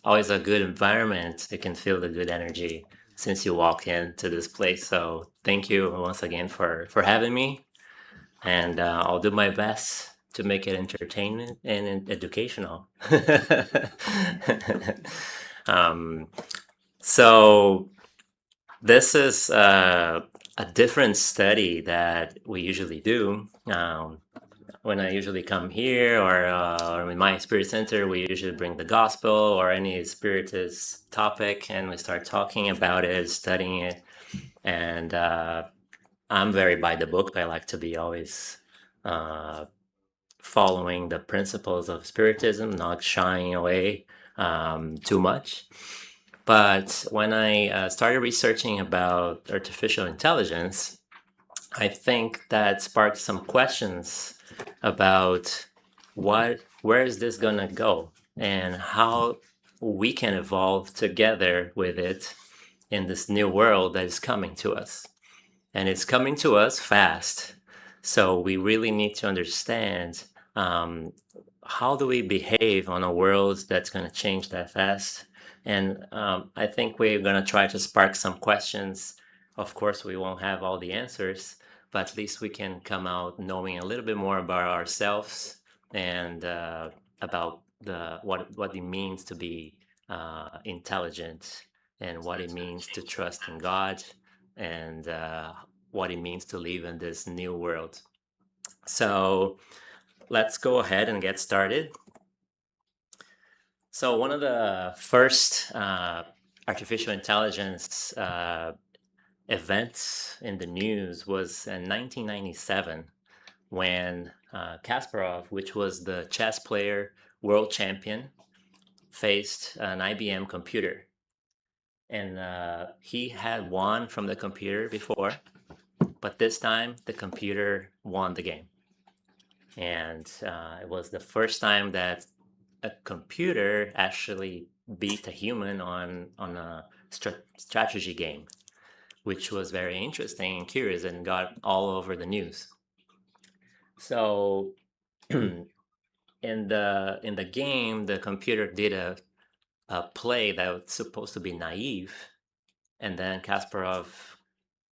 always a good environment. You can feel the good energy since you walk into this place. So thank you once again for having me, and I'll do my best to make it entertaining and educational. um, so this is a different study that we usually do. When I usually come here or in my spirit center, we usually bring the gospel or any spiritist topic and we start talking about it, studying it. And I'm very by the book. I like to be always following the principles of spiritism, not shying away too much. But when I started researching about artificial intelligence, I think that sparked some questions about where is this gonna go and how we can evolve together with it in this new world that is coming to us. And it's coming to us fast. So we really need to understand how do we behave on a world that's going to change that fast. And I think we're going to try to spark some questions. Of course, we won't have all the answers, but at least we can come out knowing a little bit more about ourselves and about what it means to be intelligent and what it means to trust in God and what it means to live in this new world. So let's go ahead and get started. So one of the first artificial intelligence events in the news was in 1997 when Kasparov, which was the chess player world champion, faced an IBM computer. And he had won from the computer before, but this time the computer won the game. And it was the first time that a computer actually beat a human on a strategy game, which was very interesting and curious and got all over the news. So in the game, the computer did a play that was supposed to be naive, and then Kasparov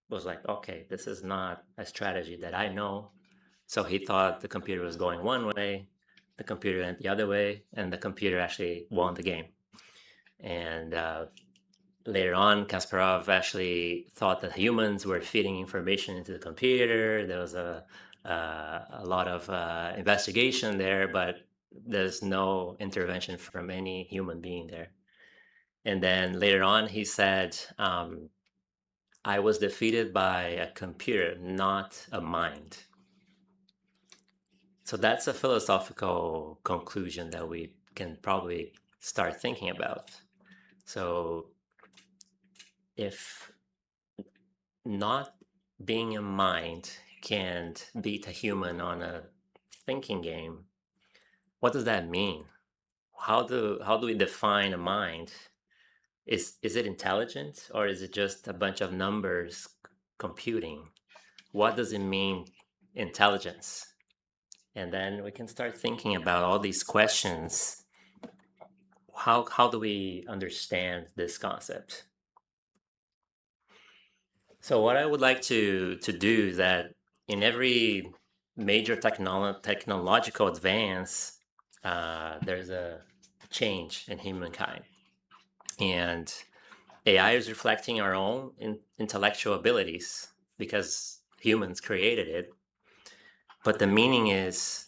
was like, okay, this is not a strategy that I know. So he thought the computer was going one way, the computer went the other way, and the computer actually won the game. And later on, Kasparov actually thought that humans were feeding information into the computer. There was a lot of investigation there, but there's no intervention from any human being there. And then later on, he said, I was defeated by a computer, not a mind. So that's a philosophical conclusion that we can probably start thinking about. So if not being a mind can't beat a human on a thinking game, what does that mean? How do we define a mind? Is it intelligent or is it just a bunch of numbers computing? What does it mean, intelligence? And then we can start thinking about all these questions. How do we understand this concept? So what I would like to do is that in every major technological advance, there's a change in humankind. And AI is reflecting our own intellectual abilities because humans created it. But the meaning is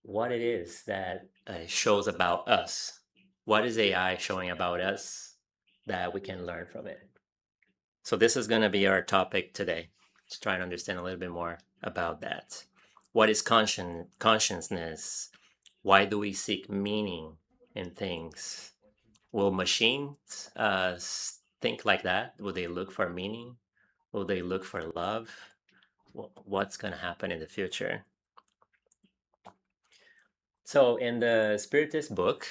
what it is that shows about us. What is AI showing about us that we can learn from it? So this is going to be our topic today. Let's try and understand a little bit more about that. What is consciousness? Why do we seek meaning in things? Will machines think like that? Will they look for meaning? Will they look for love? What's going to happen in the future? So in the Spiritist book,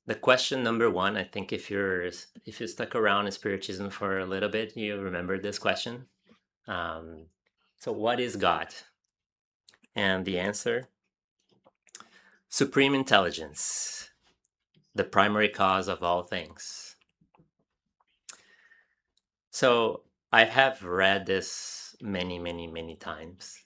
the question number one, I think if you stuck around in Spiritism for a little bit, you remember this question. So what is God? And the answer, supreme intelligence. the primary cause of all things. So I have read this many, many, many times.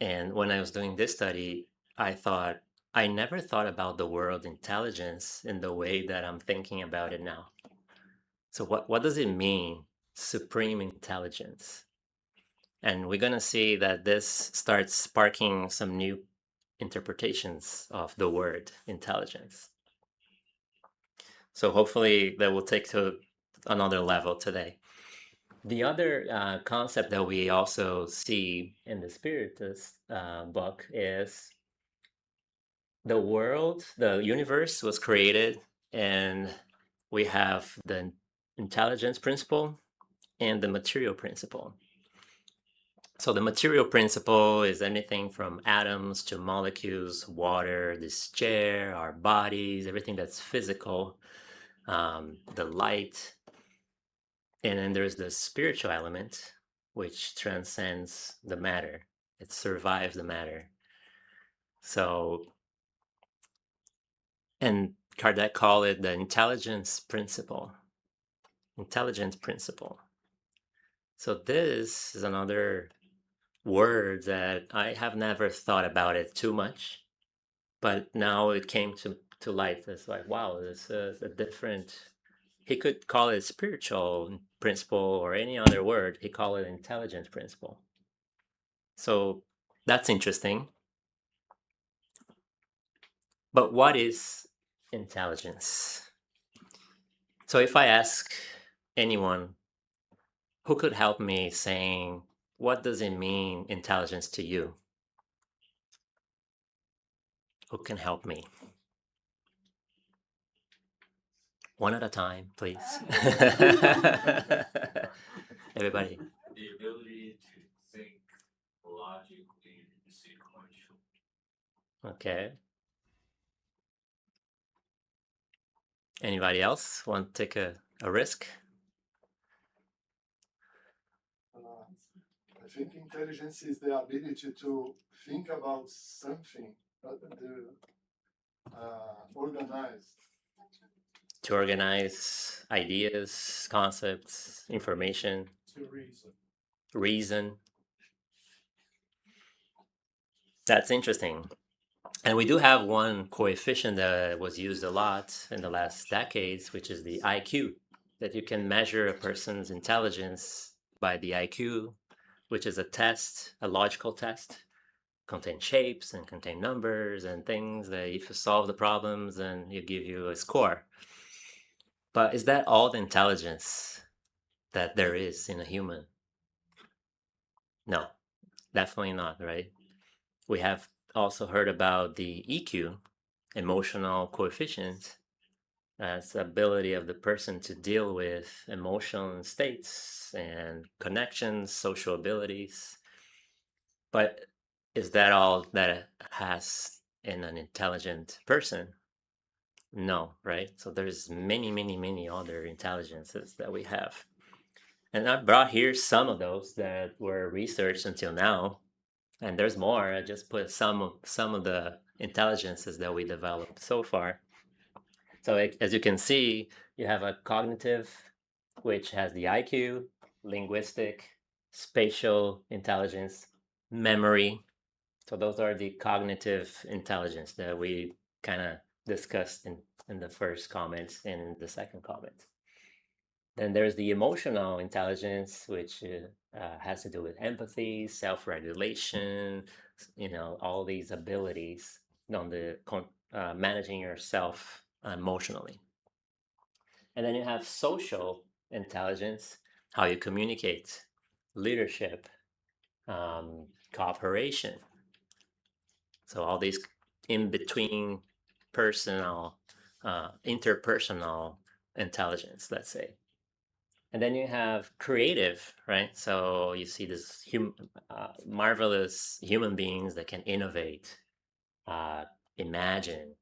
And when I was doing this study, I never thought about the world intelligence in the way that I'm thinking about it now. So what does it mean, supreme intelligence? And we're gonna see that this starts sparking some new interpretations of the word intelligence. So hopefully that will take to another level today. The other concept that we also see in the Spiritist book is the world, the universe was created, and we have the intelligence principle and the material principle. So the material principle is anything from atoms to molecules, water, this chair, our bodies, everything that's physical, the light. And then there's the spiritual element, which transcends the matter. It survives the matter. So, and Kardec called it the intelligence principle. Intelligence principle. So this is another word that I have never thought about it too much, but now it came to light. It's like, wow, this is a different. He could call it spiritual principle or any other word. He called it intelligence principle. So that's interesting. But what is intelligence? So if I ask anyone who could help me saying, what does it mean, intelligence to you? Who can help me? One at a time, please. Everybody. The ability to think logically and sequentially. Okay. Anybody else want to take a risk? I think intelligence is the ability to think about something, organized. To organize ideas, concepts, information, To reason. reason. That's interesting. And we do have one coefficient that was used a lot in the last decades, which is the IQ, that you can measure a person's intelligence by the IQ, which is a test, a logical test, contain shapes and contain numbers and things that if you solve the problems, then you give you a score. But is that all the intelligence that there is in a human? No, definitely not, right? We have also heard about the EQ, emotional coefficient, as the ability of the person to deal with emotional states and connections, social abilities. But is that all that it has in an intelligent person? No, right? So there's many, many, many other intelligences that we have. And I brought here some of those that were researched until now. And there's more. I just put some of the intelligences that we developed so far. So as you can see, you have a cognitive, which has the IQ, linguistic, spatial intelligence, memory. So those are the cognitive intelligence that we kind of discussed in the first comment and the second comment. Then there's the emotional intelligence, which has to do with empathy, self-regulation, all these abilities on the managing yourself emotionally. And then you have social intelligence, how you communicate, leadership, cooperation. So all these in between personal, interpersonal intelligence, let's say. And then you have creative, right? So you see this marvelous human beings that can innovate, uh, imagine,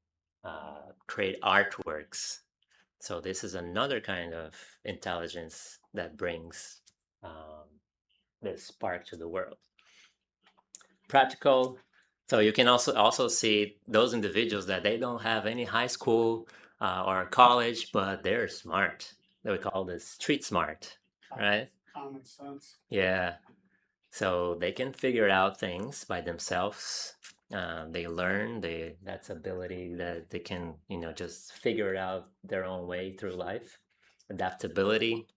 create artworks. So this is another kind of intelligence that brings this spark to the world. Practical, So you can also see those individuals that they don't have any high school or college, but they're smart. They would call this street smart, right? Common sense. Yeah. So they can figure out things by themselves. They learn. That's ability that they can, just figure it out their own way through life. Adaptability,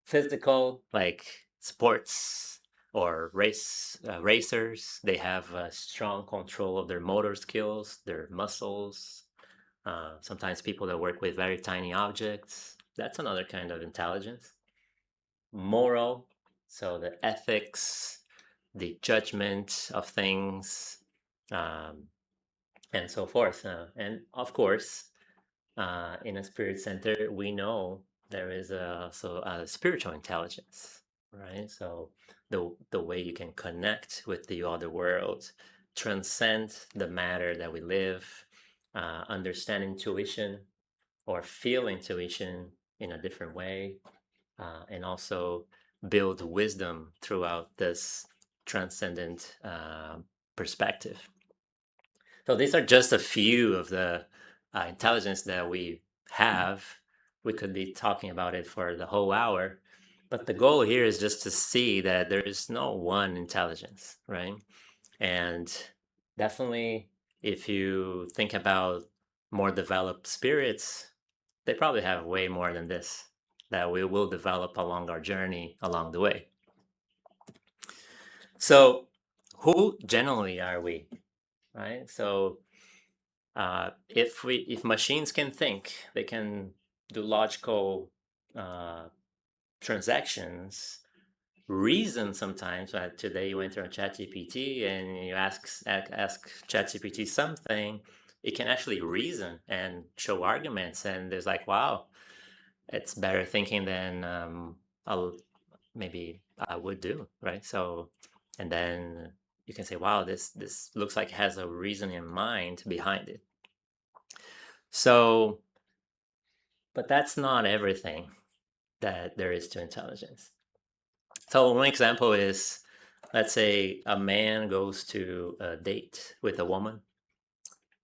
physical, like sports or racers. They have strong control of their motor skills, their muscles. Sometimes people that work with very tiny objects. That's another kind of intelligence. Moral, so the ethics, the judgment of things, um, and so forth. And of course, in a spirit center, we know there is also a spiritual intelligence, right? So the way you can connect with the other world, transcend the matter that we live, understand intuition or feel intuition in a different way, and also build wisdom throughout this transcendent perspective. So these are just a few of the intelligence that we have. We could be talking about it for the whole hour, but the goal here is just to see that there is no one intelligence, right? And definitely, if you think about more developed spirits, they probably have way more than this that we will develop along our journey along the way. So, who generally are we, right? So, if machines can think, they can do logical uh, transactions, reason sometimes. Today you enter on ChatGPT and you ask ChatGPT something, it can actually reason and show arguments, and there's like, wow, it's better thinking than I'll maybe I would do, right? So, and then you can say, wow, this looks like it has a reason in mind behind it. So, but that's not everything that there is to intelligence. So one example is, let's say a man goes to a date with a woman,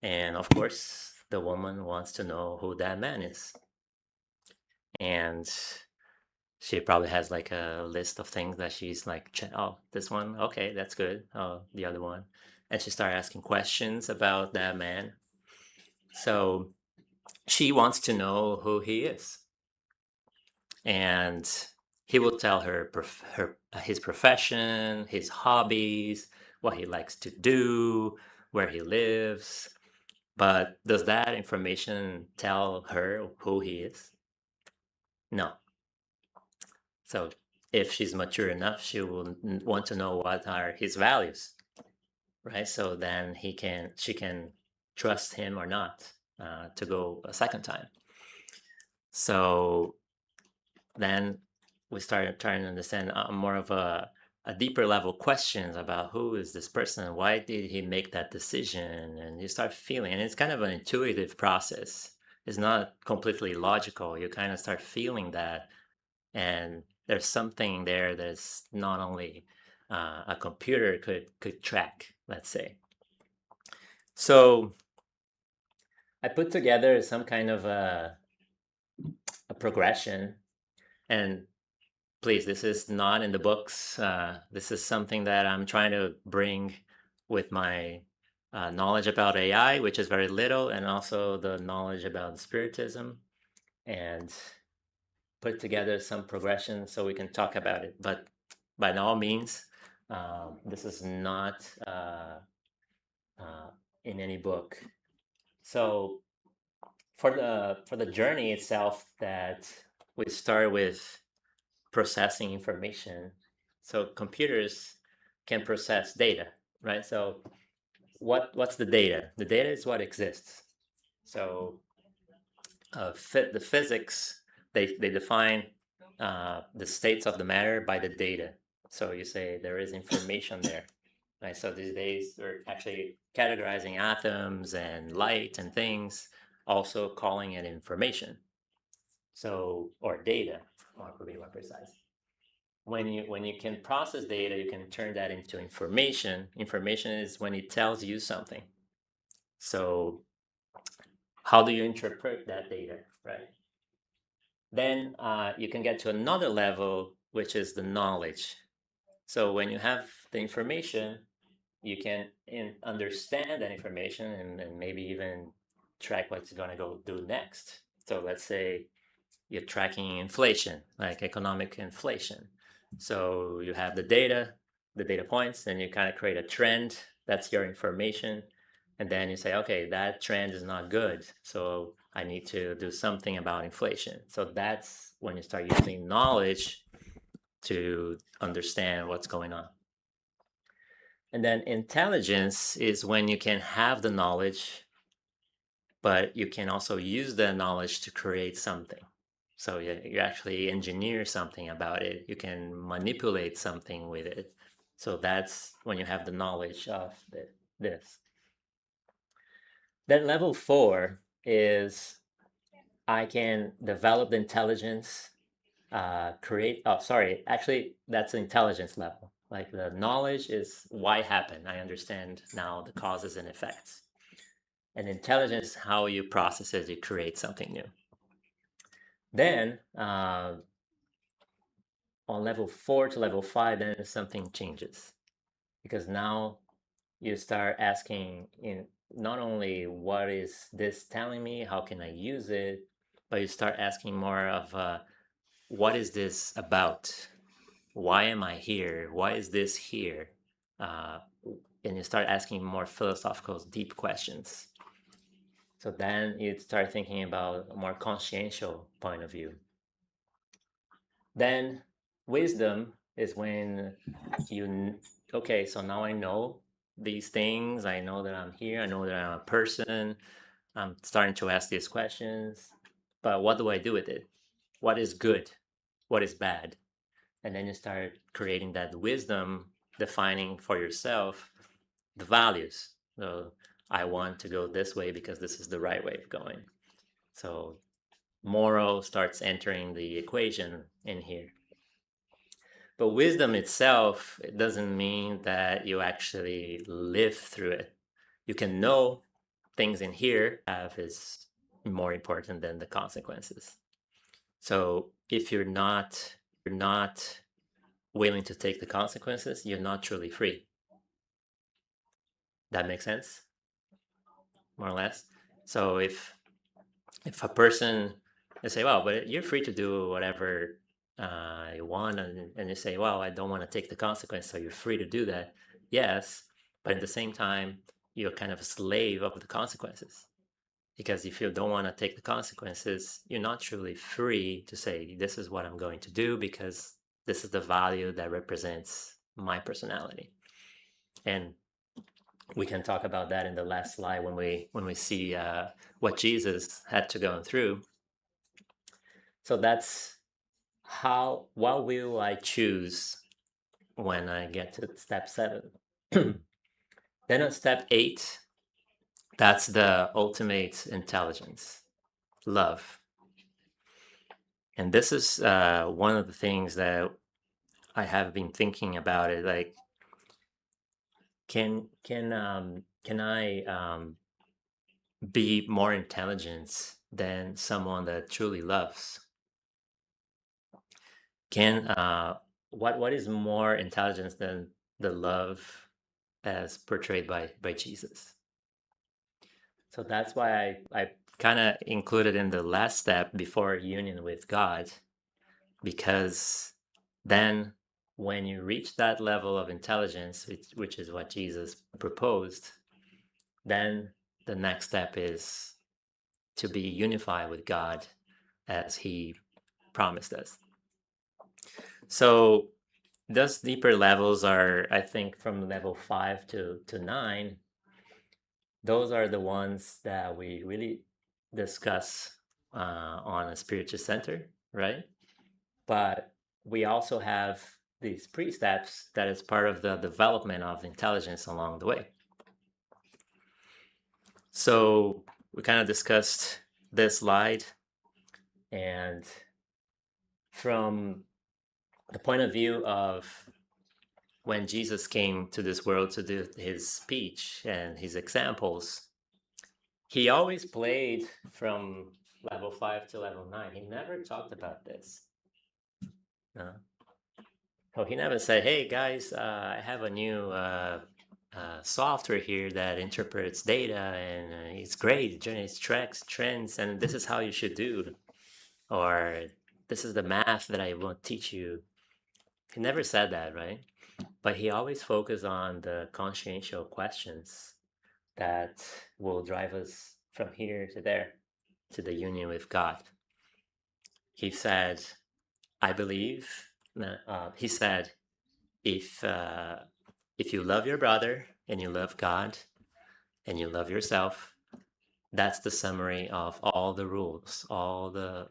and of course, the woman wants to know who that man is. And she probably has like a list of things that she's like, oh, this one, okay, that's good. Oh, the other one. And she started asking questions about that man. So she wants to know who he is. And he will tell her, his profession, his hobbies, what he likes to do, where he lives. But does that information tell her who he is? No. So if she's mature enough, she will want to know what are his values, right? So then she can trust him or not to go a second time. So then we started trying to understand more of a deeper level questions about who is this person, why did he make that decision, and you start feeling, and it's kind of an intuitive process. It's not completely logical. You kind of start feeling that, and there's something there that's not only a computer could track, let's say. So I put together some kind of a progression, and please, this is not in the books. This is something that I'm trying to bring with my knowledge about AI, which is very little, and also the knowledge about spiritism, and put together some progression so we can talk about it. But by no means, this is not uh, in any book. So for the journey itself, that we start with processing information. So computers can process data, right? So what's the data? The data is what exists. So the physics, they define the states of the matter by the data. So you say there is information there, right? So these days we're actually categorizing atoms and light and things, also calling it information. So, or data, to be more precise. when you can process data, you can turn that into information. Information is when it tells you something. So how do you interpret that data, right? Then you can get to another level, which is the knowledge. So when you have the information, you can understand that information and maybe even track what's going to go do next. So let's say you're tracking inflation, like economic inflation. So you have the data points, and you kind of create a trend. That's your information. And then you say, okay, that trend is not good. So I need to do something about inflation. So that's when you start using knowledge to understand what's going on. And then intelligence is when you can have the knowledge, but you can also use the knowledge to create something. So you actually engineer something about it. You can manipulate something with it. So that's when you have the knowledge of this. Then level 4 is I can develop the intelligence, create. Oh, sorry. Actually, that's the intelligence level. Like the knowledge is why happened. I understand now the causes and effects. And intelligence is how you process it to create something new. Then on level 4 to level 5, then something changes because now you start asking in not only what is this telling me, how can I use it, but you start asking more of what is this about? Why am I here? Why is this here? Uh, and you start asking more philosophical, deep questions. So then you start thinking about a more consciential point of view. Then wisdom is when okay, so now I know these things. I know that I'm here. I know that I'm a person. I'm starting to ask these questions. But what do I do with it? What is good? What is bad? And then you start creating that wisdom, defining for yourself the values. So I want to go this way because this is the right way of going. So moral starts entering the equation in here. But wisdom itself, it doesn't mean that you actually live through it. You can know things in here have is more important than the consequences. So if you're not willing to take the consequences, you're not truly free. That makes sense, more or less. So if a person, they say, well, but you're free to do whatever you want, and you say, well, I don't want to take the consequence, so you're free to do that. Yes, but at the same time, you're kind of a slave of the consequences. Because if you don't want to take the consequences, you're not truly free to say, this is what I'm going to do because this is the value that represents my personality. And we can talk about that in the last slide when we see what Jesus had to go through. So that's what will I choose when I get to step 7? Then on step 8, that's the ultimate intelligence, love. And this is one of the things that I have been thinking about it. Like, can I be more intelligent than someone that truly loves? Can what is more intelligence than the love as portrayed by Jesus? So that's why I kind of included in the last step before union with God, because then when you reach that level of intelligence, which is what Jesus proposed, then the next step is to be unified with God as he promised us. So those deeper levels are, I think, from level 5 to 9. Those are the ones that we really discuss on a spiritual center, right? But we also have these pre-steps that is part of the development of intelligence along the way. So we kind of discussed this slide, and from the point of view of when Jesus came to this world to do his speech and his examples, he always played from level 5 to level 9. He never talked about this. No. So he never said, hey guys, I have a new software here that interprets data and it's great, it generates tracks, trends, and this is how you should do. Or this is the math that I will teach you. He never said that, right? But he always focused on the consciential questions that will drive us from here to there, to the union with God. He said, I believe, he said, if you love your brother and you love God and you love yourself, that's the summary of all the rules, all the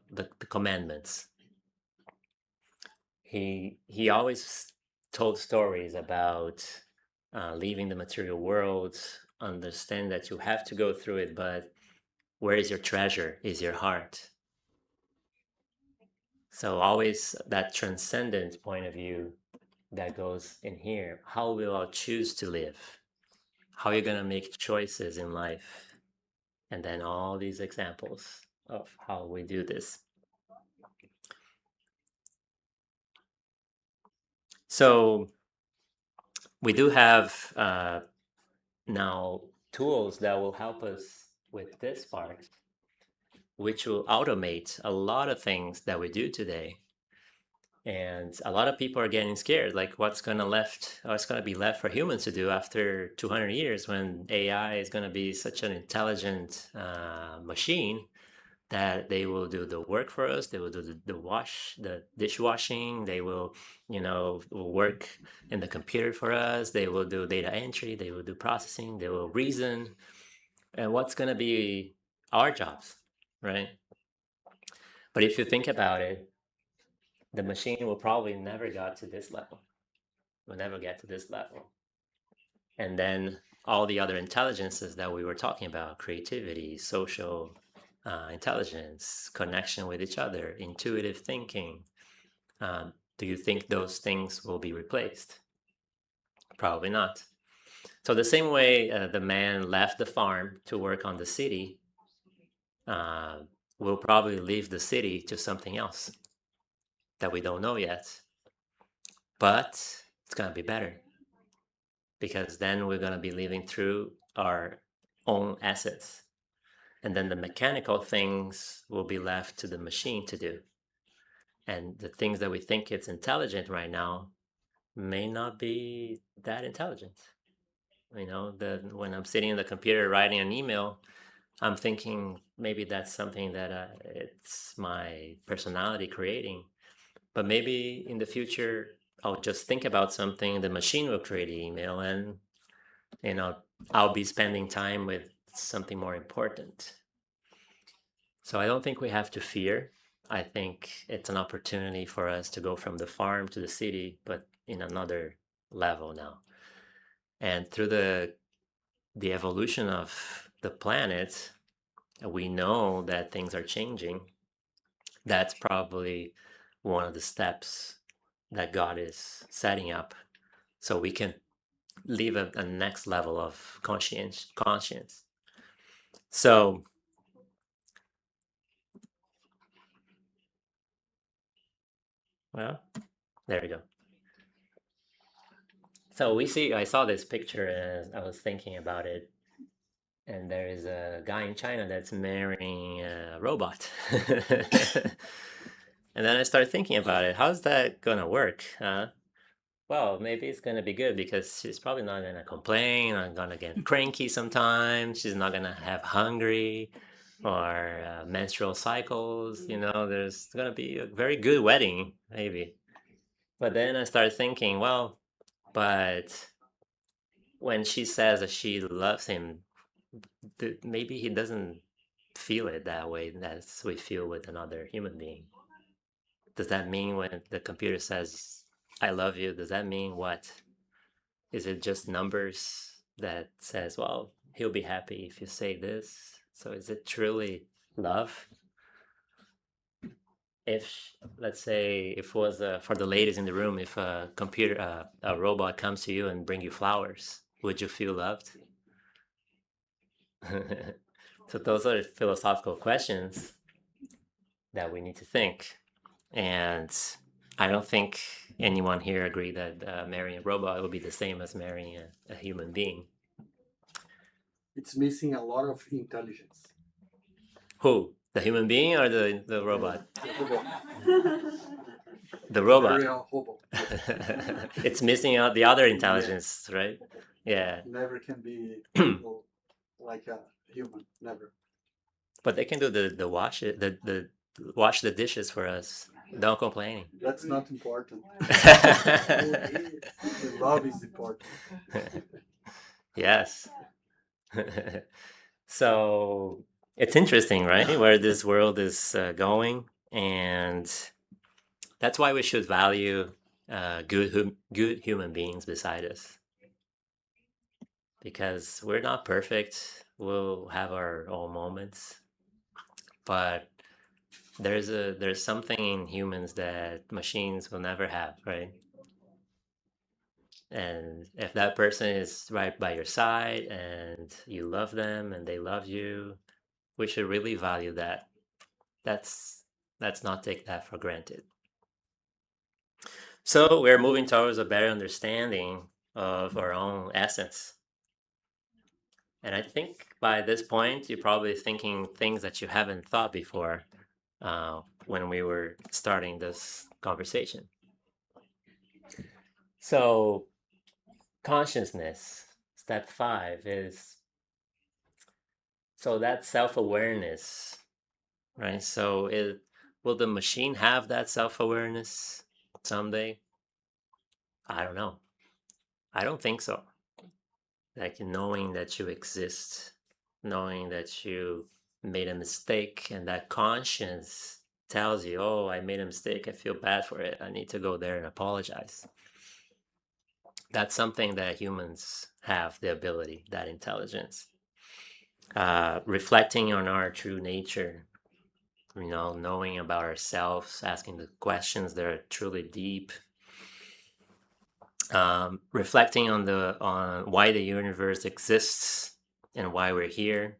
commandments. He always told stories about leaving the material world, understand that you have to go through it, but where is your treasure? Is your heart. So always that transcendent point of view that goes in here. How will I choose to live? How are you going to make choices in life? And then all these examples of how we do this. So we do have now tools that will help us with this part, which will automate a lot of things that we do today. And a lot of people are getting scared, like what's going to be left for humans to do after 200 years when AI is going to be such an intelligent machine that they will do the work for us. They will do the dishwashing. They will, work in the computer for us. They will do data entry. They will do processing. They will reason. And what's going to be our jobs, right? But if you think about it, the machine will probably never got to this level. Will never get to this level. And then all the other intelligences that we were talking about, creativity, social intelligence, connection with each other, intuitive thinking. Do you think those things will be replaced? Probably not. So the same way the man left the farm to work on the city, uh, will probably leave the city to something else that we don't know yet. But it's going to be better because then we're going to be living through our own assets. And then the mechanical things will be left to the machine to do. And the things that we think it's intelligent right now may not be that intelligent. When I'm sitting in the computer writing an email, I'm thinking maybe that's something that it's my personality creating. But maybe in the future, I'll just think about something, the machine will create the email, and I'll be spending time with something more important. So I don't think we have to fear. I think it's an opportunity for us to go from the farm to the city, but in another level now. And through the evolution of the planet, we know that things are changing. That's probably one of the steps that God is setting up so we can live a next level of conscience. So well, there we go. So I saw this picture and I was thinking about it. And there is a guy in China that's marrying a robot. And then I started thinking about it. How's that gonna work? Well, maybe it's gonna be good because she's probably not gonna complain, not gonna get cranky sometimes. She's not gonna have hungry or menstrual cycles. There's gonna be a very good wedding, maybe. But then I started thinking, well, but when she says that she loves him, maybe he doesn't feel it that way as we feel with another human being. Does that mean when the computer says, I love you, does that mean what? Is it just numbers that says, well, he'll be happy if you say this? So is it truly love? if let's say if it was for the ladies in the room, if a computer a robot comes to you and bring you flowers, would you feel loved? So those are philosophical questions that we need to think. And I don't think anyone here agree that marrying a robot would be the same as marrying a human being. It's missing a lot of intelligence. Who? The human being or the robot? The hobo. The robot. Very hobo. It's missing out the other intelligence, right? Yeah. Never can be like a human. Never. But they can do the wash it the wash the dishes for us. Don't complain. That's not important. The love is important. Yes. So it's interesting, right? Where this world is going, and that's why we should value good human beings beside us, because we're not perfect. We'll have our own moments, but there's something in humans that machines will never have, right? And if that person is right by your side and you love them and they love you, we should really value that. Let's not take that for granted. So we're moving towards a better understanding of our own essence. And I think by this point, you're probably thinking things that you haven't thought before when we were starting this conversation. So consciousness, step 5 is, so that self-awareness, right? So will the machine have that self-awareness someday? I don't know. I don't think so. Like knowing that you exist, knowing that you made a mistake, and that conscience tells you, oh, I made a mistake, I feel bad for it, I need to go there and apologize. That's something that humans have the ability, that intelligence. Reflecting on our true nature, knowing about ourselves, asking the questions that are truly deep, reflecting on why the universe exists and why we're here.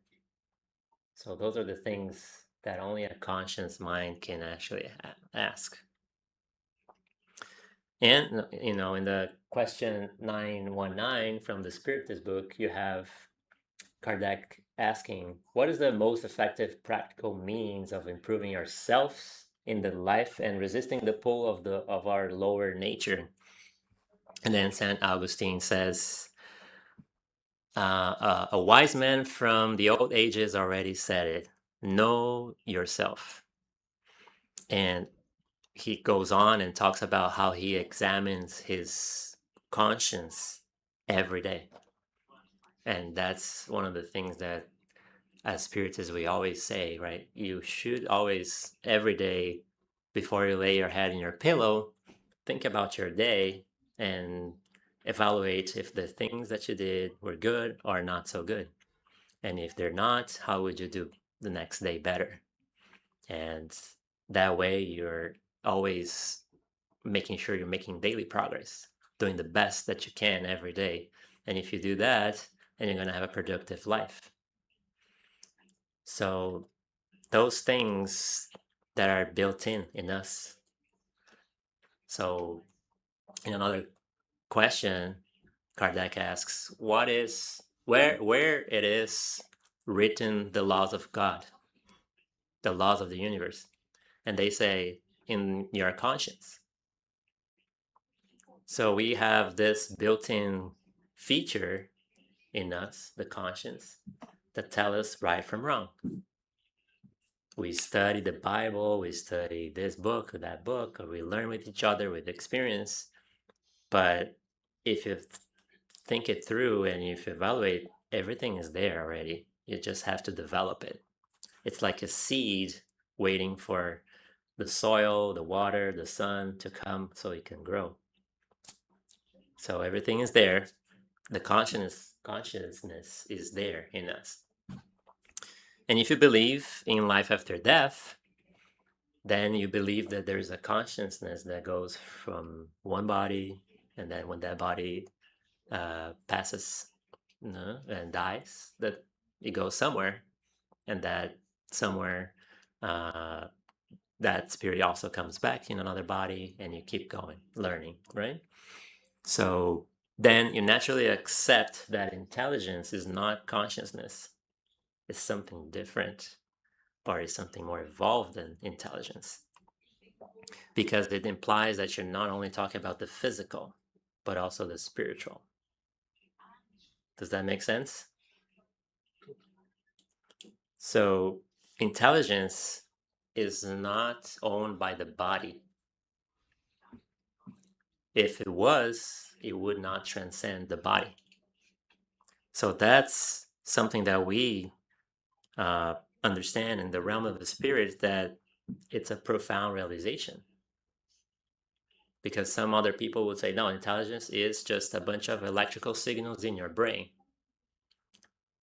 So those are the things that only a conscious mind can actually ask. And in the question 919 from the Spiritist book, you have Kardec asking, what is the most effective practical means of improving ourselves in the life and resisting the pull of our lower nature? And then Saint Augustine says, a wise man from the old ages already said it, know yourself. And he goes on and talks about how he examines his conscience every day. And that's one of the things that as spiritists we always say, right? You should always, every day, before you lay your head in your pillow, think about your day and evaluate if the things that you did were good or not so good. And if they're not, how would you do the next day better? And that way you're always making sure you're making daily progress, doing the best that you can every day. And if you do that, then you're going to have a productive life. So those things that are built in us. So in another question, Kardec asks, where it is written the laws of God, the laws of the universe? And they say, in your conscience. So we have this built-in feature in us, the conscience, that tell us right from wrong. We study the Bible, we study this book or that book, or we learn with each other with experience. But if you think it through and if you evaluate, everything is there already. You just have to develop it. It's like a seed waiting for the soil, the water, the sun to come so it can grow. So everything is there. The consciousness is there in us. And if you believe in life after death, then you believe that there's a consciousness that goes from one body, and then when that body passes, and dies, that it goes somewhere, and that somewhere uh, that spirit also comes back in another body, and you keep going, learning, right? So then you naturally accept that intelligence is not consciousness, it's something different, or is something more evolved than intelligence, because it implies that you're not only talking about the physical, but also the spiritual. Does that make sense? So intelligence is not owned by the body. If it was, it would not transcend the body. So that's something that we understand in the realm of the spirit, that it's a profound realization. Because some other people would say, no, intelligence is just a bunch of electrical signals in your brain.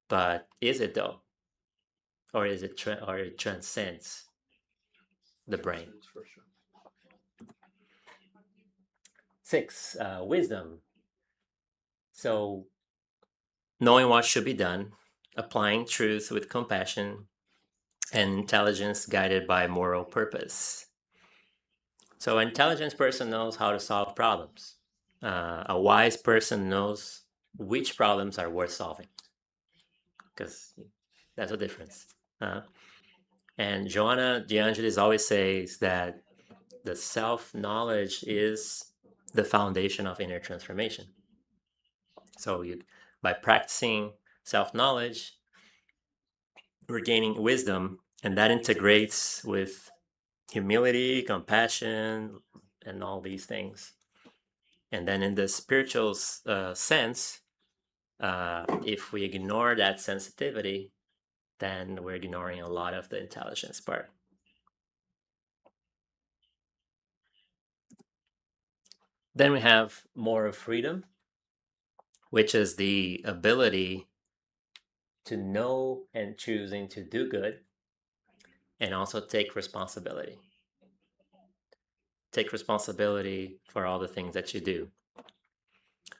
But is it though? Or is it or it transcends the brain? For sure. 6, wisdom. So knowing what should be done, applying truth with compassion, and intelligence guided by moral purpose. So an intelligent person knows how to solve problems. A wise person knows which problems are worth solving, because that's a difference. And Joanna De Angelis always says that the self-knowledge is the foundation of inner transformation. So by practicing self-knowledge, we're gaining wisdom, and that integrates with humility, compassion, and all these things. And then in the spiritual sense, if we ignore that sensitivity, then we're ignoring a lot of the intelligence part. Then we have moral freedom, which is the ability to know and choosing to do good, and also take responsibility. Take responsibility for all the things that you do.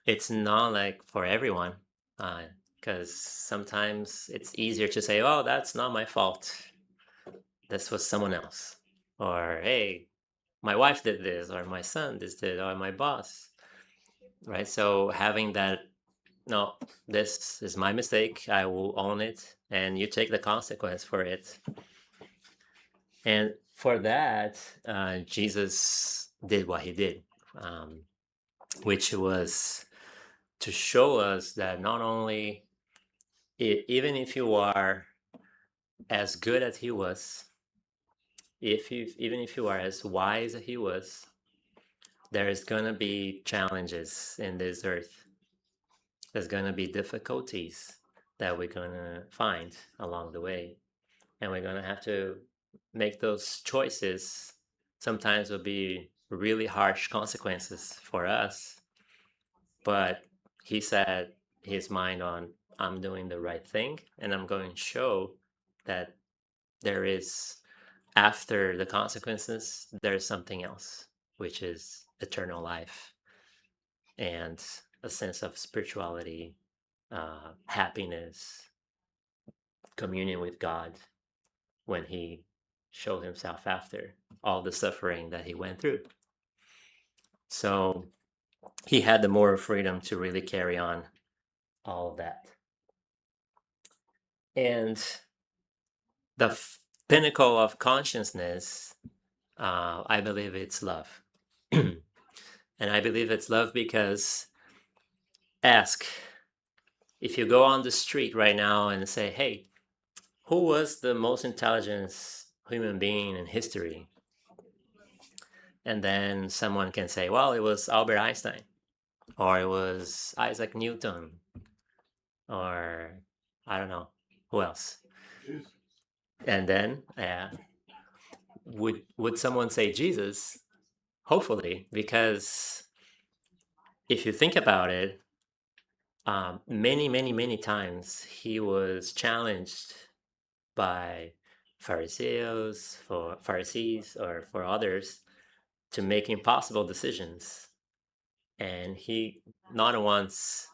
It's not like for everyone, because sometimes it's easier to say, oh, that's not my fault. This was someone else. Or, hey, my wife did this, or my son did this, or my boss, right? So having that, no, this is my mistake, I will own it, and you take the consequence for it. And for that, Jesus did what he did, which was to show us that not only, even if you are as good as he was, even if you are as wise as he was, there is going to be challenges in this earth. There's going to be difficulties that we're going to find along the way. And we're going to have to make those choices. Sometimes will be really harsh consequences for us. But he set his mind on, I'm doing the right thing, and I'm going to show that there is, after the consequences, there's something else, which is eternal life and a sense of spirituality, happiness, communion with God, when he showed himself after all the suffering that he went through. So he had the moral freedom to really carry on all of that. And the pinnacle of consciousness, I believe it's love. And I believe it's love because, ask, if you go on the street right now and say, hey, who was the most intelligent human being in history? And then someone can say, well, it was Albert Einstein, or it was Isaac Newton, or I don't know, who else? Jesus. And then would someone say Jesus? Hopefully, because if you think about it, many times he was challenged by Pharisees, or for others to make impossible decisions. And he not once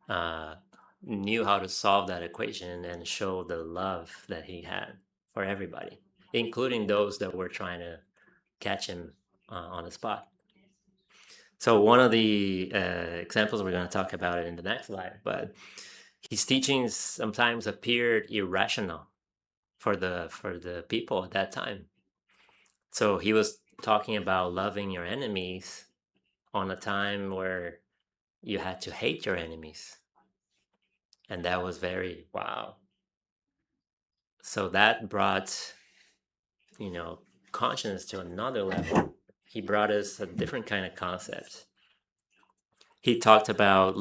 uh, knew how to solve that equation and show the love that he had for everybody, including those that were trying to catch him on the spot. So one of the examples, we're going to talk about it in the next slide, but his teachings sometimes appeared irrational for the people at that time. So he was talking about loving your enemies on a time where you had to hate your enemies. And that was very wow. So that brought, conscience to another level. He brought us a different kind of concept. He talked about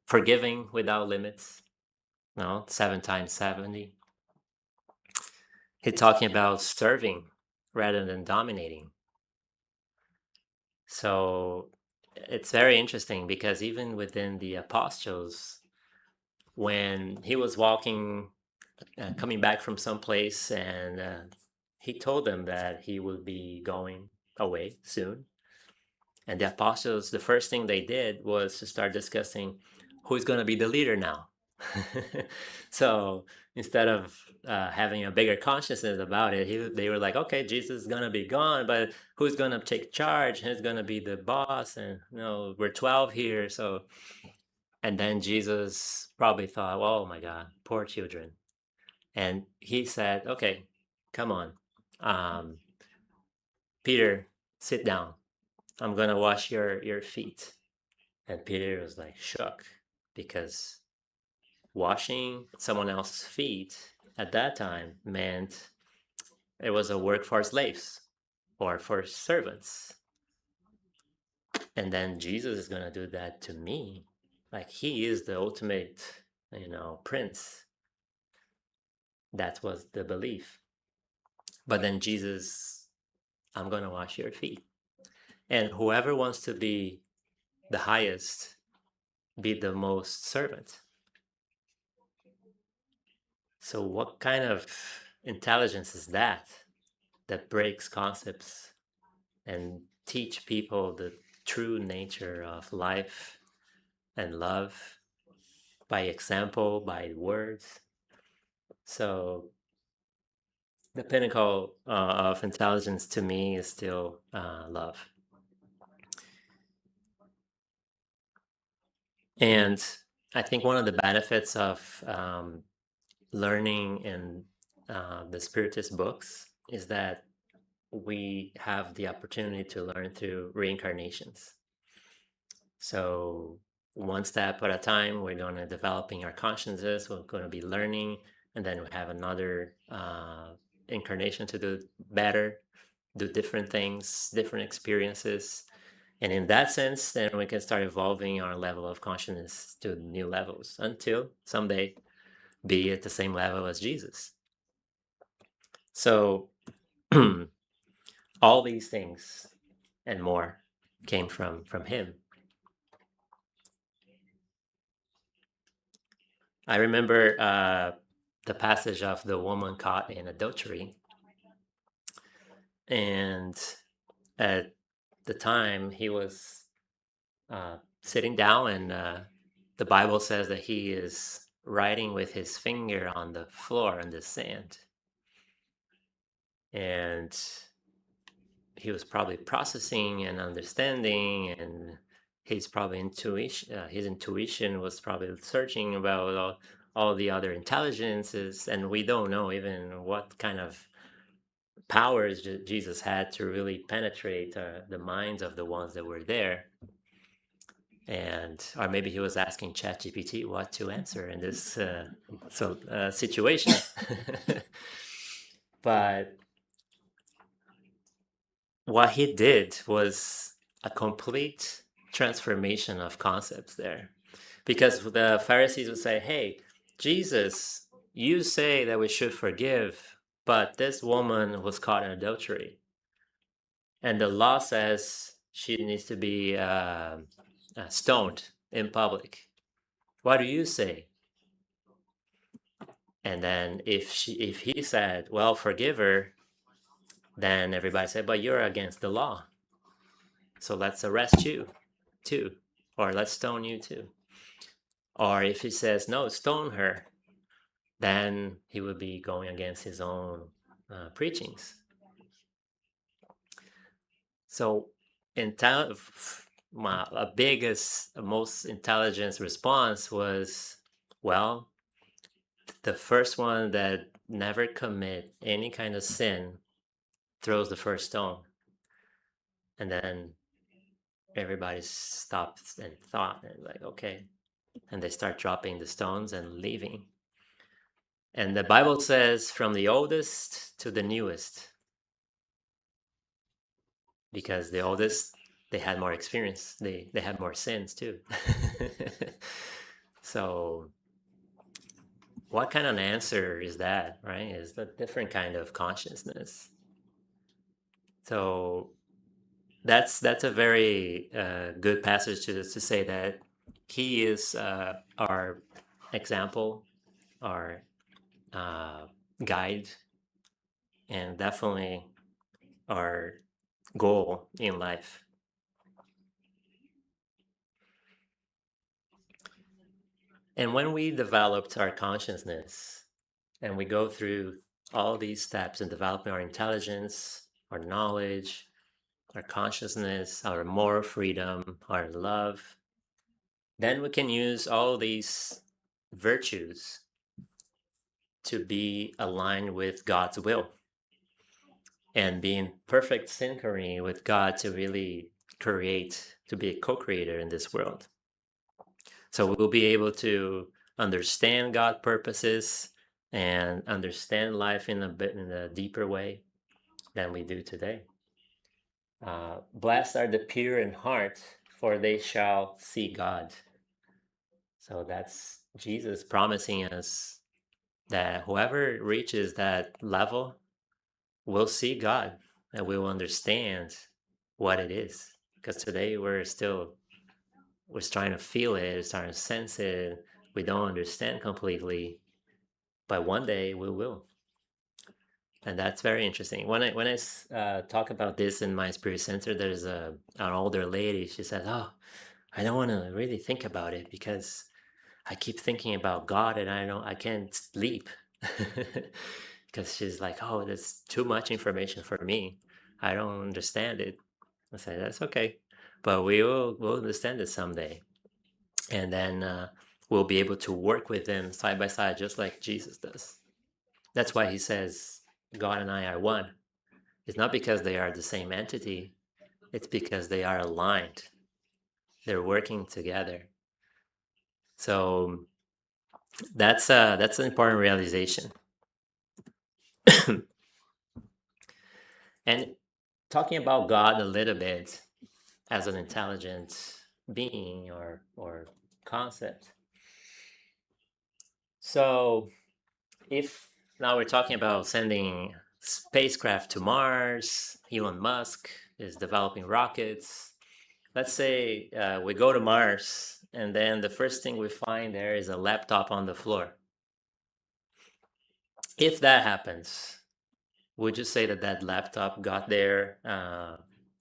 forgiving without limits, 7 times 70. He's talking about serving rather than dominating. So it's very interesting because even within the apostles, when he was coming back from some place, and he told them that he would be going away soon. And the apostles, the first thing they did was to start discussing who's going to be the leader now. So instead of having a bigger consciousness about it, they were like, okay, Jesus is going to be gone, but who's going to take charge? Who's going to be the boss? And, we're 12 here. So, and then Jesus probably thought, well, oh my God, poor children. And he said, okay, come on. Peter, sit down. I'm going to wash your feet. And Peter was like shook because washing someone else's feet at that time meant it was a work for slaves or for servants. And then Jesus is going to do that to me. Like he is the ultimate, prince. That was the belief. But then Jesus, I'm going to wash your feet. And whoever wants to be the highest, be the most servant. So what kind of intelligence is that breaks concepts and teach people the true nature of life and love by example, by words? So the pinnacle of intelligence to me is still love. And I think one of the benefits of learning in the Spiritist books is that we have the opportunity to learn through reincarnations. So one step at a time, we're going to developing our consciousness. We're going to be learning, and then we have another incarnation to do better, do different things, different experiences. And in that sense, then we can start evolving our level of consciousness to new levels until someday be at the same level as Jesus. So all these things and more came from him. I remember the passage of the woman caught in adultery. And at the time, he was sitting down, and the Bible says that he is writing with his finger on the floor in the sand. And he was probably processing and understanding, and his intuition was probably searching about all the other intelligences, and we don't know even what kind of powers Jesus had to really penetrate the minds of the ones that were there. And or maybe he was asking ChatGPT what to answer in this situation. But what he did was a complete transformation of concepts there. Because the Pharisees would say, hey, Jesus, you say that we should forgive, but this woman was caught in adultery. And the law says she needs to be stoned in public. What do you say? And then if he said, well, forgive her, then everybody said, but you're against the law, so let's arrest you too, or let's stone you too. Or if he says, no, stone her, then he would be going against his own preachings. So my biggest, most intelligent response was, well, the first one that never commit any kind of sin throws the first stone. And then everybody stops and thought, and like, okay. And they start dropping the stones and leaving. And the Bible says from the oldest to the newest, because the oldest, they had more experience. They had more sins too. So what kind of an answer is that, right? It's a different kind of consciousness. So that's a very good passage to say that he is our example, our guide, and definitely our goal in life. And when we developed our consciousness and we go through all these steps in developing our intelligence, our knowledge, our consciousness, our moral freedom, our love, then we can use all these virtues to be aligned with God's will and be in perfect synchrony with God to really create, to be a co-creator in this world. So we'll be able to understand God's purposes and understand life in a deeper way than we do today. Blessed are the pure in heart, for they shall see God. So that's Jesus promising us that whoever reaches that level will see God and we will understand what it is. Because today we're trying to feel it, trying to sense it. We don't understand completely, but one day we will. And that's very interesting. When I talk about this in my spirit center, there's an older lady. She said, "Oh, I don't want to really think about it because I keep thinking about God and I can't sleep." Because she's like, "Oh, that's too much information for me. I don't understand it." I said, "That's okay, but we'll understand it someday, and then we'll be able to work with them side by side, just like Jesus does." That's why he says, "God and I are one." It's not because they are the same entity; it's because they are aligned. They're working together. So that's an important realization. And talking about God a little bit as an intelligent being or concept. So if now we're talking about sending spacecraft to Mars, Elon Musk is developing rockets. Let's say we go to Mars and then the first thing we find there is a laptop on the floor. If that happens, would you say that that laptop got there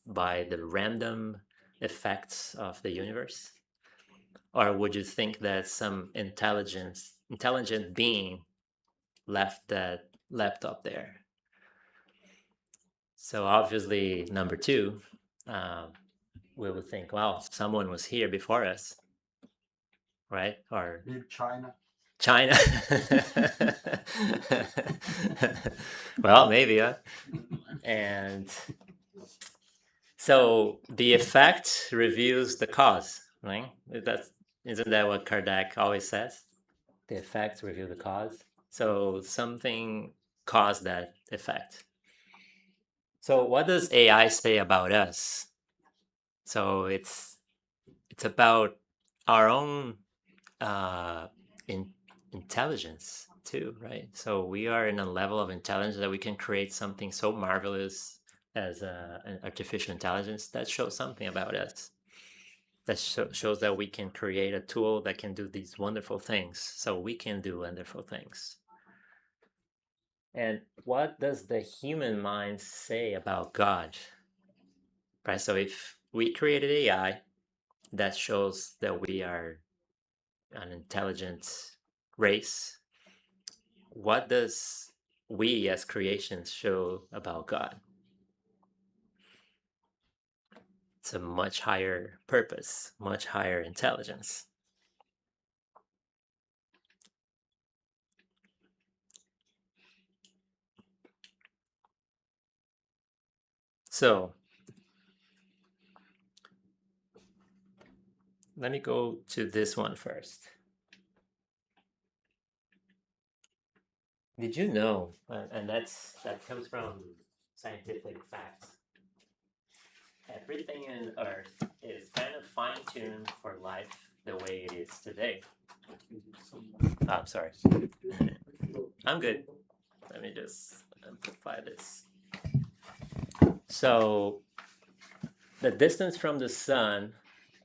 by the random effects of the universe? Or would you think that some intelligent being left that laptop there? So obviously, number two, we would think, well, someone was here before us, right? Or In China. China. Well, maybe, huh? And so the effect reveals the cause, right? Isn't that what Kardec always says? The effects reveal the cause. So something caused that effect. So what does AI say about us? So it's about our own intelligence too, right? So we are in a level of intelligence that we can create something so marvelous as an artificial intelligence that shows something about us. That shows that we can create a tool that can do these wonderful things. So we can do wonderful things. And what does the human mind say about God? Right? So if we created AI, that shows that we are an intelligent race. What does we as creations show about God? It's a much higher purpose, much higher intelligence. So let me go to this one first. Did you know, and that comes from scientific facts, everything in Earth is kind of fine-tuned for life the way it is today. Oh, I'm sorry. I'm good. Let me just amplify this. So the distance from the sun,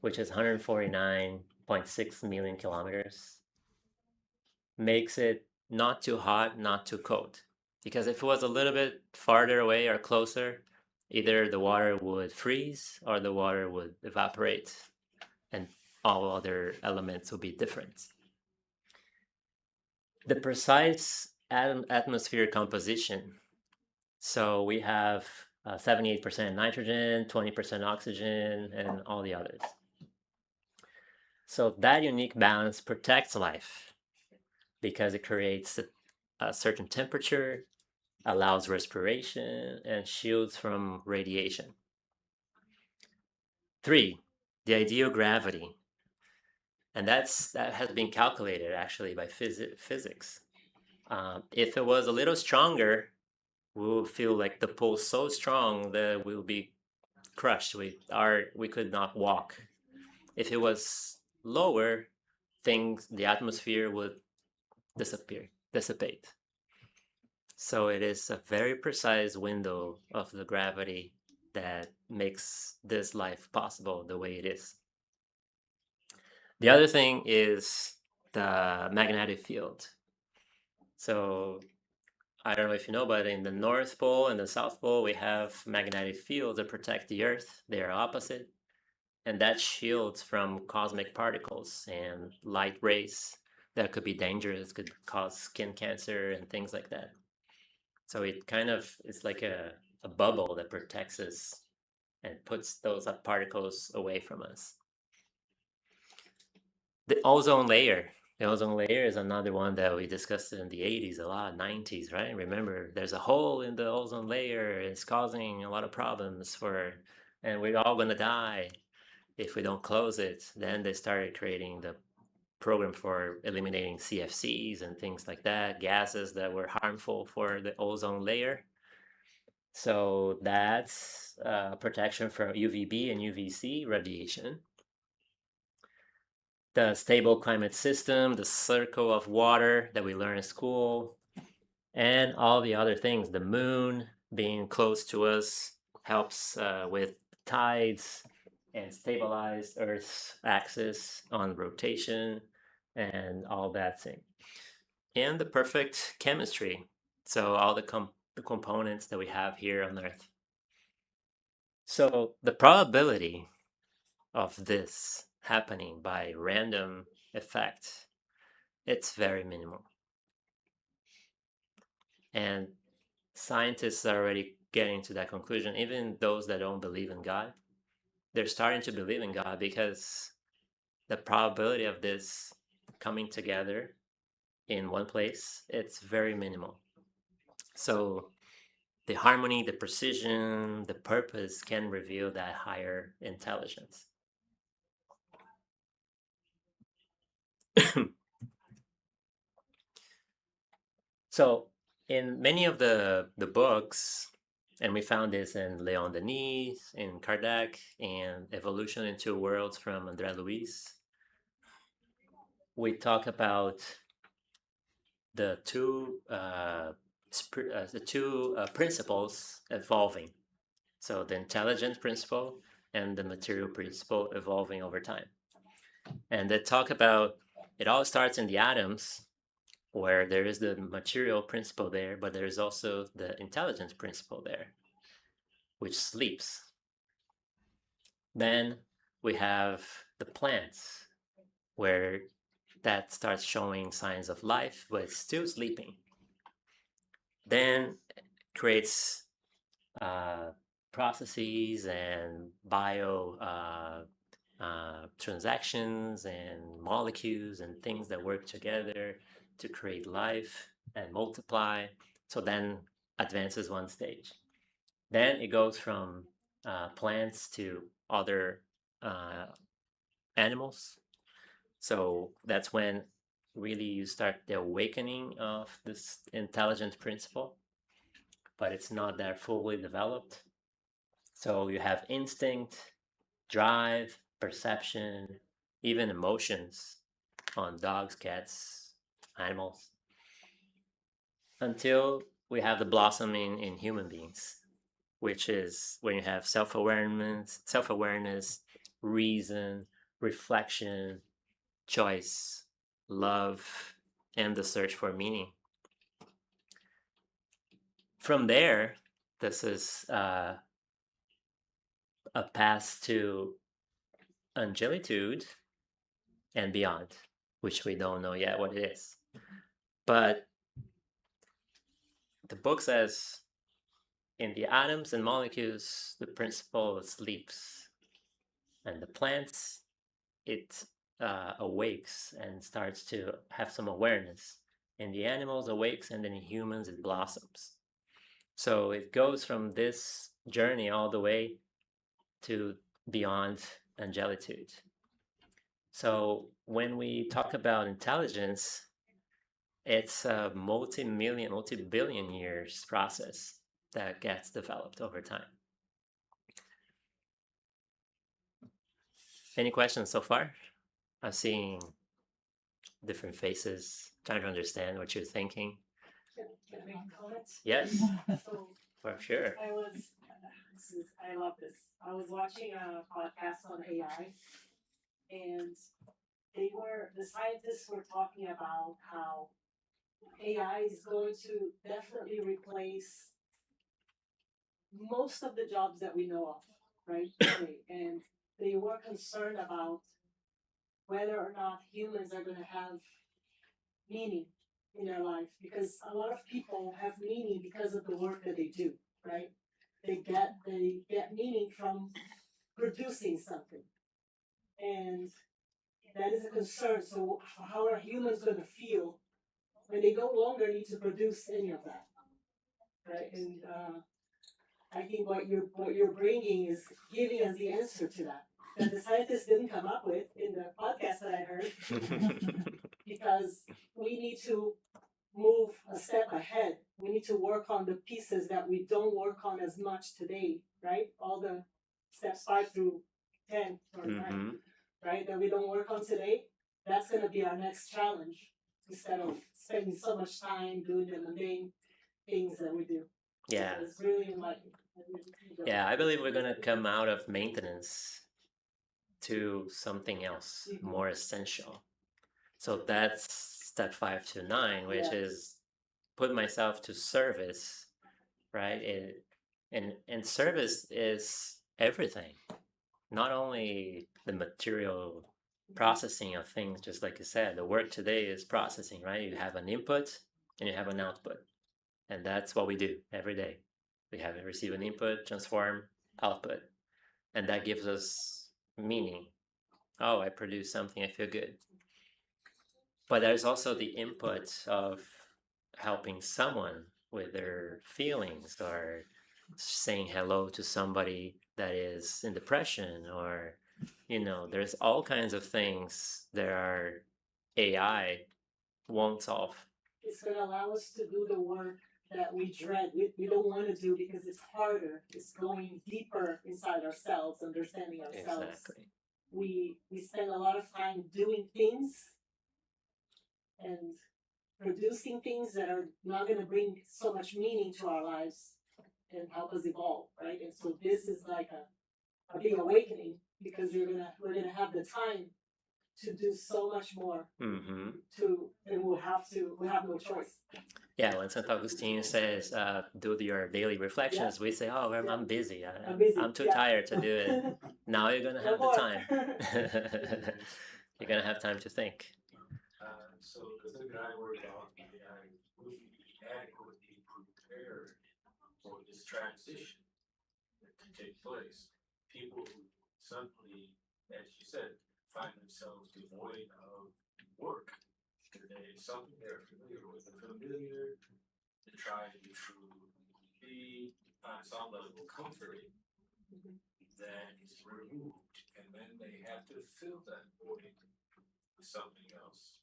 which is 149.6 million kilometers, makes it not too hot, not too cold. Because if it was a little bit farther away or closer, either the water would freeze or the water would evaporate and all other elements would be different. The precise atmosphere composition. So we have 78% nitrogen, 20% oxygen, and all the others. So that unique balance protects life because it creates a certain temperature, allows respiration, and shields from radiation. 3, the ideal gravity. And that has been calculated actually by physics. If it was a little stronger, we will feel like the pull so strong that we'll be crushed. We could not walk. If it was lower, the atmosphere would dissipate. So it is a very precise window of the gravity that makes this life possible the way it is. The other thing is the magnetic field. So I don't know if you know, but in the North Pole and the South Pole, we have magnetic fields that protect the Earth. They are opposite. And that shields from cosmic particles and light rays that could be dangerous, could cause skin cancer and things like that. So it kind of is like a bubble that protects us and puts those particles away from us. The ozone layer. The ozone layer is another one that we discussed in the 80s a lot, 90s, right? Remember, there's a hole in the ozone layer. It's causing a lot of problems and we're all going to die if we don't close it. Then they started creating the program for eliminating CFCs and things like that, gases that were harmful for the ozone layer. So that's protection from UVB and UVC radiation. The stable climate system, the circle of water that we learn in school, and all the other things. The moon being close to us helps with tides and stabilize Earth's axis on rotation and all that thing. And the perfect chemistry. So all the components that we have here on Earth. So the probability of this happening by random effect, it's very minimal. And scientists are already getting to that conclusion. Even those that don't believe in God, they're starting to believe in God because the probability of this coming together in one place, it's very minimal. So the harmony, the precision, the purpose can reveal that higher intelligence. So in many of the books, and we found this in Leon Denis, in Kardec, and Evolution in Two Worlds from André Luiz, we talk about the two principles evolving. So the intelligence principle and the material principle evolving over time. And they talk about it all starts in the atoms where there is the material principle there, but there's also the intelligence principle there, which sleeps. Then we have the plants, where that starts showing signs of life, but it's still sleeping. Then creates processes and bio transactions and molecules and things that work together to create life and multiply. So then advances one stage. Then it goes from plants to other animals. So that's when really you start the awakening of this intelligent principle, but it's not that fully developed. So you have instinct, drive, perception, even emotions on dogs, cats, animals, until we have the blossoming in human beings, which is when you have self-awareness, reason, reflection, choice, love, and the search for meaning. From there, this is a path to angelitude and beyond, which we don't know yet what it is. But the book says in the atoms and molecules, the principle sleeps, and the plants, it awakes and starts to have some awareness. In the animals, awakes, and then in humans, it blossoms. So it goes from this journey all the way to beyond angelitude. So when we talk about intelligence, it's a multi-billion years process that gets developed over time. Any questions so far? I'm seeing different faces, trying to understand what you're thinking. Can I make a comment? Yes, So for sure. I love this. I was watching a podcast on AI, and the scientists were talking about how AI is going to definitely replace most of the jobs that we know of, right? Today. And they were concerned about whether or not humans are going to have meaning in their life, because a lot of people have meaning because of the work that they do, right? They get meaning from producing something, and that is a concern. So how are humans going to feel when they no longer need to produce any of that, right? And I think what you're bringing is giving us the answer to that the scientists didn't come up with in the podcast that I heard, because we need to move a step ahead. We need to work on the pieces that we don't work on as much today, right? All the steps 5 through 10 or 9, right? That we don't work on today. That's going to be our next challenge, instead of spending so much time doing the mundane things that we do. Yeah. It's really enlightening. Yeah, I believe we're gonna come out of maintenance to something else more essential. So that's step 5 to 9, which is put myself to service, right? And service is everything, not only the material processing of things, just like you said. The work today is processing, right? You have an input and you have an output, and that's what we do every day. We have receive an input, transform, output, and that gives us meaning. Oh, I produce something, I feel good. But there's also the input of helping someone with their feelings, or saying hello to somebody that is in depression, or there's all kinds of things that our AI won't solve. It's going to allow us to do the work that we dread. We don't want to do, because it's harder. It's going deeper inside ourselves, understanding ourselves. Exactly. We spend a lot of time doing things and producing things that are not going to bring so much meaning to our lives and help us evolve, right? And so this is like a big awakening, because we're gonna have the time to do so much more. Mm-hmm. And we have no choice. Yeah, when St. Augustine says, do your daily reflections, we say, oh, I'm busy. I'm busy. I'm too tired to do it. Now you're going to No have the more. time. You're going to have time to think. So the thing that I worry about, I will be adequately prepared for this transition to take place. People who suddenly, as you said, find themselves devoid of work. They something they're familiar with, and familiar to try to be on some level comforting that is removed, and then they have to fill that void with something else.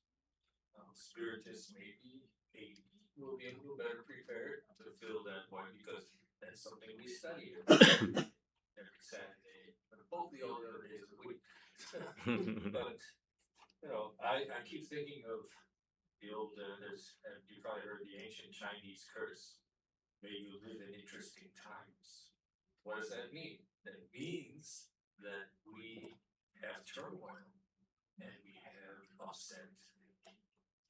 Spiritists maybe will be a little better prepared to fill that void because that's something we study every Saturday, but both the all the other days of the week. But I keep thinking of the old. You probably heard the ancient Chinese curse. May you live in interesting times. What does that mean? That means that we have turmoil and we have upset.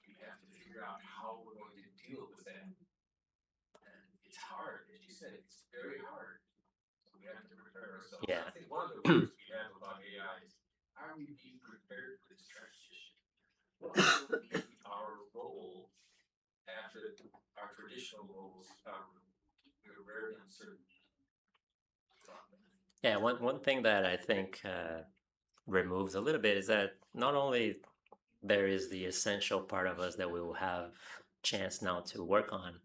We have to figure out how we're going to deal with that. And it's hard, as you said, it's very hard. So we have to prepare ourselves. Yeah. I think one of the worries we have about AI is, are we being prepared for this transition? What will be our role after our traditional roles are very uncertain? Yeah, one thing that I think removes a little bit is that not only there is the essential part of us that we will have chance now to work on,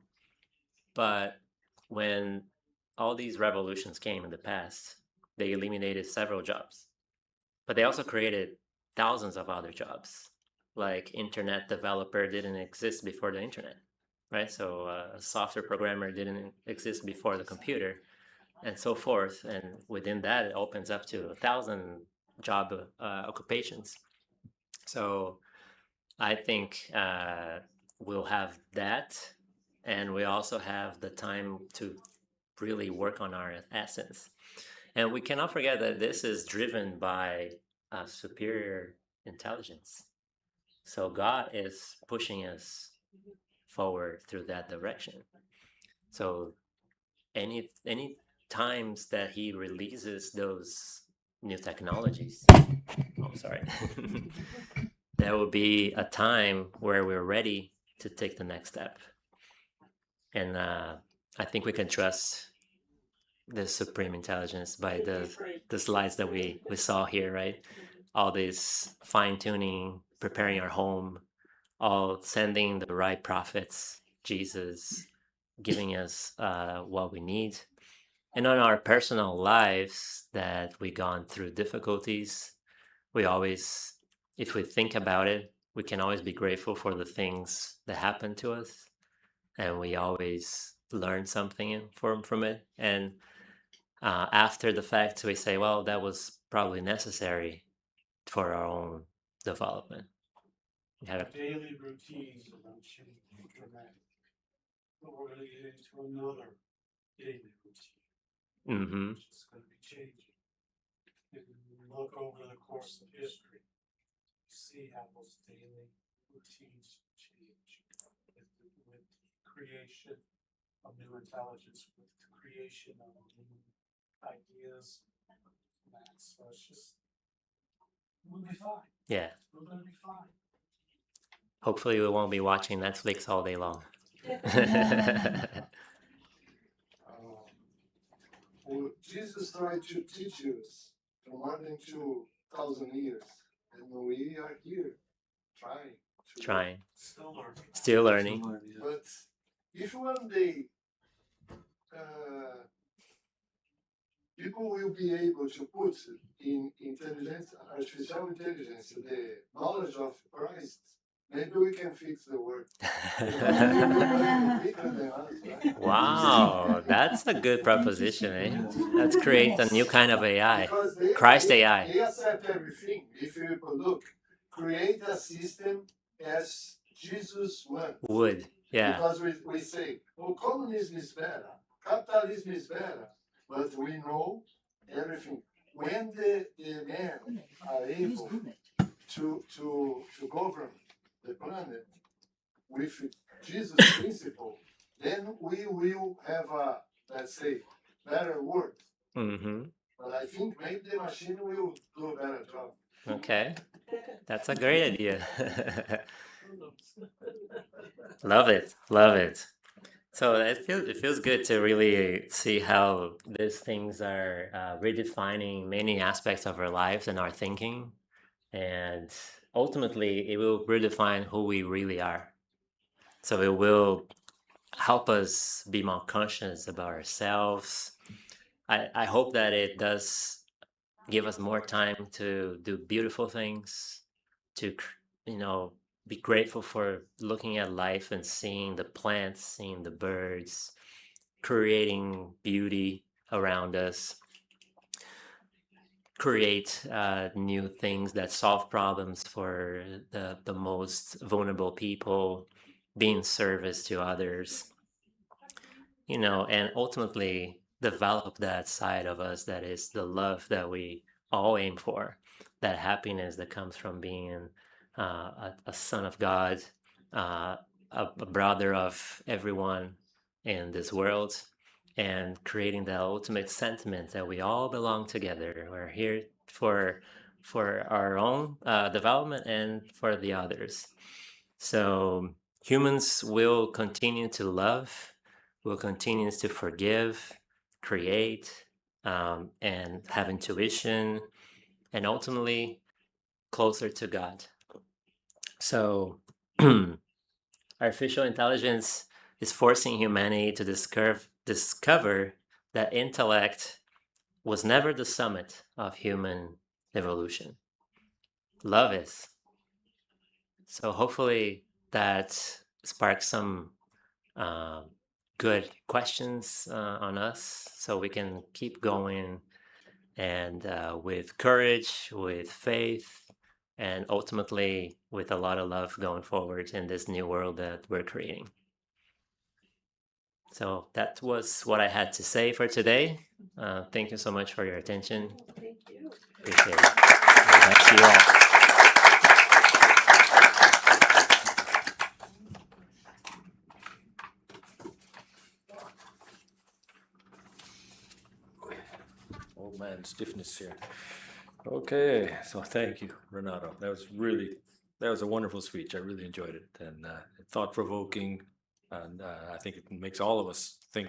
but when all these revolutions came in the past, they eliminated several jobs, but they also created thousands of other jobs. Like internet developer didn't exist before the internet, right? So a software programmer didn't exist before the computer, and so forth. And within that, it opens up to 1,000 job occupations. So I think we'll have that, and we also have the time to really work on our essence. And we cannot forget that this is driven by a superior intelligence. So God is pushing us forward through that direction. So any times that he releases those new technologies, oh sorry, there will be a time where we're ready to take the next step. And I think we can trust the supreme intelligence by the slides that we saw here, right? All this fine tuning, preparing our home, all sending the right prophets, Jesus, giving us what we need. And on our personal lives that we gone through difficulties, we always, if we think about it, we can always be grateful for the things that happen to us, and we always learn something from it. And after the fact, we say, well, that was probably necessary for our own development. Daily routines are not changing dramatically, but we're going to get into another daily routine. Mm-hmm. It's going to be changing. If you look over the course of history, you see how those daily routines change with the creation of new intelligence, with the creation of new ideas. So it's just, we'll be fine. Yeah. We're going to be fine. Hopefully we won't be watching Netflix all day long. Well, Jesus tried to teach us for more than 2,000 years, and we are here trying. Still learning. But if one day people will be able to put in artificial intelligence, the knowledge of Christ, maybe we can fix the world. Wow, that's a good proposition, eh? Let's create a new kind of AI, Christ AI. They accept everything. If you look, create a system as Jesus would, yeah. Because we say, oh, communism is better, capitalism is better, but we know everything. When the men are able to govern the planet with Jesus' principle, then we will have a, let's say, better world. Mm-hmm. But I think maybe the machine will do a better job. Okay, that's a great idea. Love it, love it. So it feels good to really see how these things are redefining many aspects of our lives and our thinking, and ultimately it will redefine who we really are. So it will help us be more conscious about ourselves. I hope that it does give us more time to do beautiful things, to be grateful for looking at life and seeing the plants, seeing the birds, creating beauty around us, create new things that solve problems for the most vulnerable people, being service to others, and ultimately develop that side of us that is the love that we all aim for, that happiness that comes from being a son of God, uh, a brother of everyone in this world, and creating the ultimate sentiment that we all belong together. We're here for our own development and for the others. So humans will continue to love, will continue to forgive, create, and have intuition, and ultimately closer to God. So artificial intelligence is forcing humanity to discover that intellect was never the summit of human evolution. Love is. So hopefully that sparks some um, good questions on us so we can keep going and with courage, with faith, and ultimately with a lot of love going forward in this new world that we're creating. So that was what I had to say for today. Thank you so much for your attention. Thank you. Appreciate it. God bless you all. Old man stiffness here. Okay, so thank you, Renato. That was a wonderful speech. I really enjoyed it and thought provoking, and I think it makes all of us think